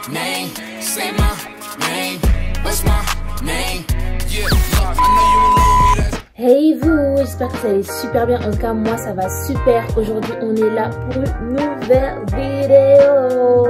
name? Say my name. What's my name? Yeah, I know you alone me. Hey vous, j'espère que vous allez super bien. En tout cas, moi ça va super. Aujourd'hui, on est là pour une nouvelle vidéo.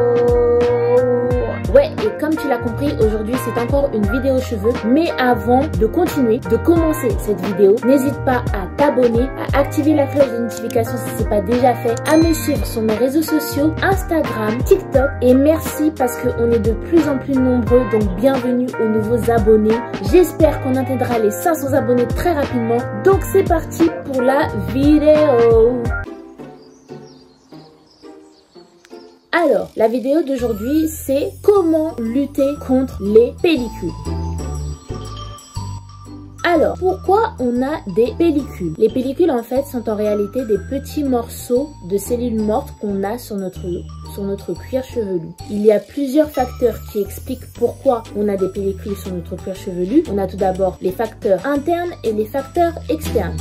Ouais, et comme tu l'as compris, aujourd'hui c'est encore une vidéo cheveux. Mais avant de continuer, de commencer cette vidéo, n'hésite pas à t'abonner, à activer la cloche de notification si ce n'est pas déjà fait, à me suivre sur mes réseaux sociaux, Instagram, TikTok. Et merci parce qu'on est de plus en plus nombreux, donc bienvenue aux nouveaux abonnés. J'espère qu'on atteindra les 500 abonnés très rapidement. Donc c'est parti pour la vidéo. Alors, la vidéo d'aujourd'hui, c'est comment lutter contre les pellicules. Alors, pourquoi on a des pellicules? Les pellicules, en fait, sont en réalité des petits morceaux de cellules mortes qu'on a sur notre cuir chevelu. Il y a plusieurs facteurs qui expliquent pourquoi on a des pellicules sur notre cuir chevelu. On a tout d'abord les facteurs internes et les facteurs externes.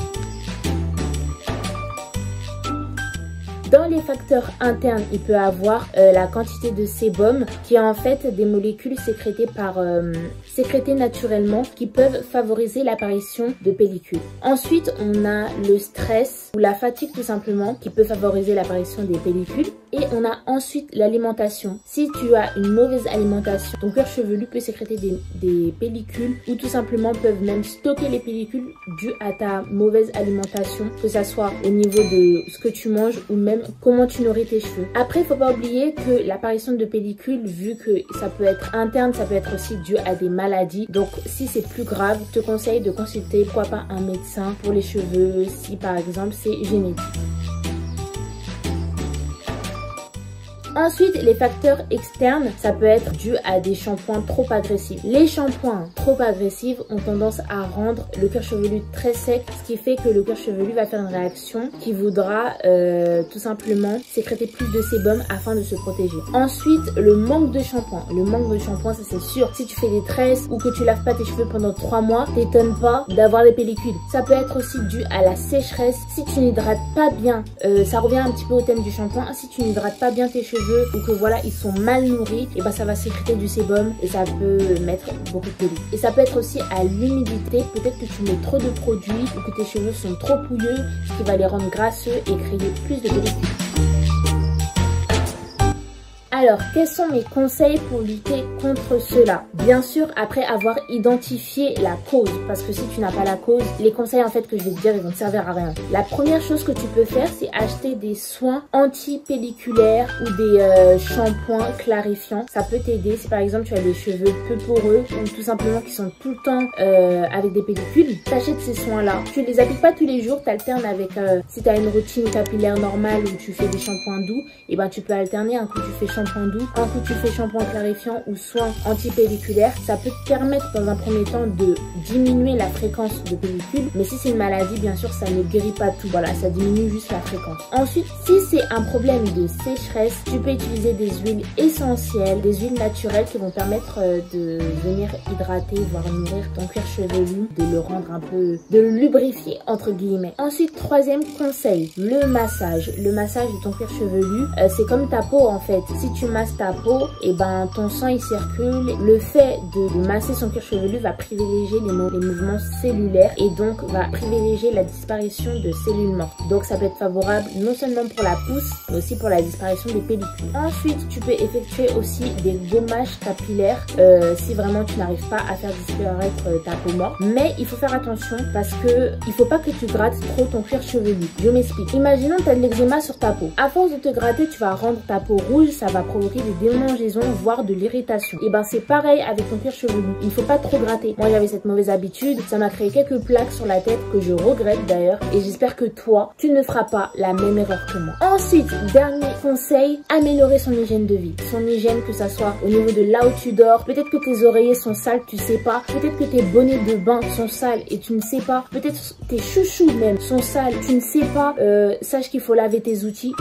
Dans les facteurs internes, il peut avoir la quantité de sébum qui est en fait des molécules sécrétées naturellement qui peuvent favoriser l'apparition de pellicules. Ensuite, on a le stress ou la fatigue tout simplement qui peut favoriser l'apparition des pellicules. Et on a ensuite l'alimentation. Si tu as une mauvaise alimentation, ton cuir chevelu peut sécréter des pellicules ou tout simplement peuvent même stocker les pellicules dues à ta mauvaise alimentation, que ça soit au niveau de ce que tu manges ou même comment tu nourris tes cheveux. Après, il ne faut pas oublier que l'apparition de pellicules, vu que ça peut être interne, ça peut être aussi dû à des maladies. Donc, si c'est plus grave, je te conseille de consulter pourquoi pas un médecin pour les cheveux, si par exemple c'est génétique. Ensuite, les facteurs externes, ça peut être dû à des shampoings trop agressifs. Les shampoings trop agressifs ont tendance à rendre le cuir chevelu très sec, ce qui fait que le cuir chevelu va faire une réaction qui voudra tout simplement sécréter plus de sébum afin de se protéger. Ensuite, le manque de shampoing. Le manque de shampoing, ça c'est sûr. Si tu fais des tresses ou que tu laves pas tes cheveux pendant 3 mois, t'étonnes pas d'avoir des pellicules. Ça peut être aussi dû à la sécheresse. Si tu n'hydrates pas bien, ça revient un petit peu au thème du shampoing. Si tu n'hydrates pas bien tes cheveux, ou que voilà ils sont mal nourris, et ben ça va sécréter du sébum et ça peut mettre beaucoup de pellicules. Et ça peut être aussi à l'humidité, peut-être que tu mets trop de produits ou que tes cheveux sont trop pouilleux, ce qui va les rendre grasseux et créer plus de pellicules. Alors, quels sont mes conseils pour lutter contre cela? Bien sûr, après avoir identifié la cause, parce que si tu n'as pas la cause, les conseils en fait que je vais te dire, ils vont te servir à rien. La première chose que tu peux faire, c'est acheter des soins anti-pelliculaires ou des shampoings clarifiants. Ça peut t'aider si par exemple tu as des cheveux peu poreux ou tout simplement qui sont tout le temps avec des pellicules. T'achètes ces soins-là. Tu les appliques pas tous les jours, t'alternes avec, si tu as une routine capillaire normale où tu fais des shampoings doux, et ben tu peux alterner. Un coup tu fais shampoing doux, un coup tu fais shampoing clarifiant ou soin anti-pelliculaire. Ça peut te permettre dans un premier temps de diminuer la fréquence de pellicules, mais si c'est une maladie, bien sûr ça ne guérit pas tout, voilà, ça diminue juste la fréquence. Ensuite, si c'est un problème de sécheresse, tu peux utiliser des huiles essentielles, des huiles naturelles qui vont permettre de venir hydrater, voire nourrir ton cuir chevelu, de le rendre un peu, de le lubrifier entre guillemets. Ensuite, troisième conseil, le massage. Le massage de ton cuir chevelu, c'est comme ta peau en fait. Si tu masses ta peau, et ben ton sang il circule. Le fait de masser son cuir chevelu va privilégier les mouvements cellulaires et donc va privilégier la disparition de cellules mortes. Donc ça peut être favorable non seulement pour la pousse, mais aussi pour la disparition des pellicules. Ensuite, tu peux effectuer aussi des gommages capillaires si vraiment tu n'arrives pas à faire disparaître ta peau morte. Mais il faut faire attention parce que il faut pas que tu grattes trop ton cuir chevelu. Je m'explique. Imaginons tu as de l'eczéma sur ta peau. À force de te gratter, tu vas rendre ta peau rouge, ça va provoquer des démangeaisons, voire de l'irritation. Et ben c'est pareil avec ton cuir chevelu. Il ne faut pas trop gratter. Moi j'avais cette mauvaise habitude, ça m'a créé quelques plaques sur la tête que je regrette d'ailleurs. Et j'espère que toi, tu ne feras pas la même erreur que moi. Ensuite, dernier conseil, améliorer son hygiène de vie. Son hygiène, que ça soit au niveau de là où tu dors. Peut-être que tes oreillers sont sales, tu sais pas. Peut-être que tes bonnets de bain sont sales et tu ne sais pas. Peut-être tes chouchous même sont sales, tu ne sais pas. Sache qu'il faut laver tes outils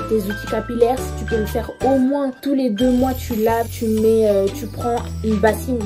capillaires. Si tu peux le faire au moins tous tous les 2 mois tu laves, tu prends une bassine,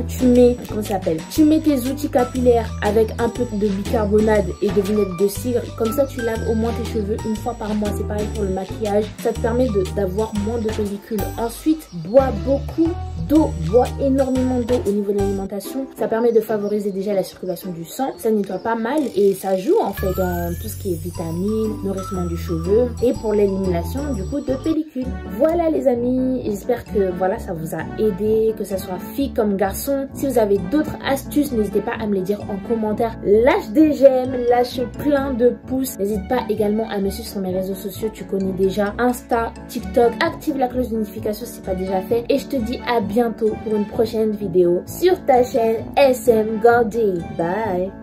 tu mets, comment ça s'appelle, tu mets tes outils capillaires avec un peu de bicarbonate et de vinaigre de cidre, comme ça tu laves au moins tes cheveux une fois par mois. C'est pareil pour le maquillage, ça te permet d'avoir moins de pellicule. Ensuite, bois beaucoup d'eau, bois énormément d'eau au niveau de l'alimentation, ça permet de favoriser déjà la circulation du sang, ça nettoie pas mal et ça joue en fait dans tout ce qui est vitamines, nourrissement du cheveu et pour l'élimination du coup de pellicule. Voilà les amis, j'espère que voilà ça vous a aidé, que ça soit fille comme garçon. Si vous avez d'autres astuces, n'hésitez pas à me les dire en commentaire. Lâche des j'aime, lâche plein de pouces. N'hésite pas également à me suivre sur mes réseaux sociaux, tu connais déjà, Insta, TikTok, active la cloche de notification si c'est pas déjà fait et je te dis à bientôt pour une prochaine vidéo sur ta chaîne SM Gordy. Bye.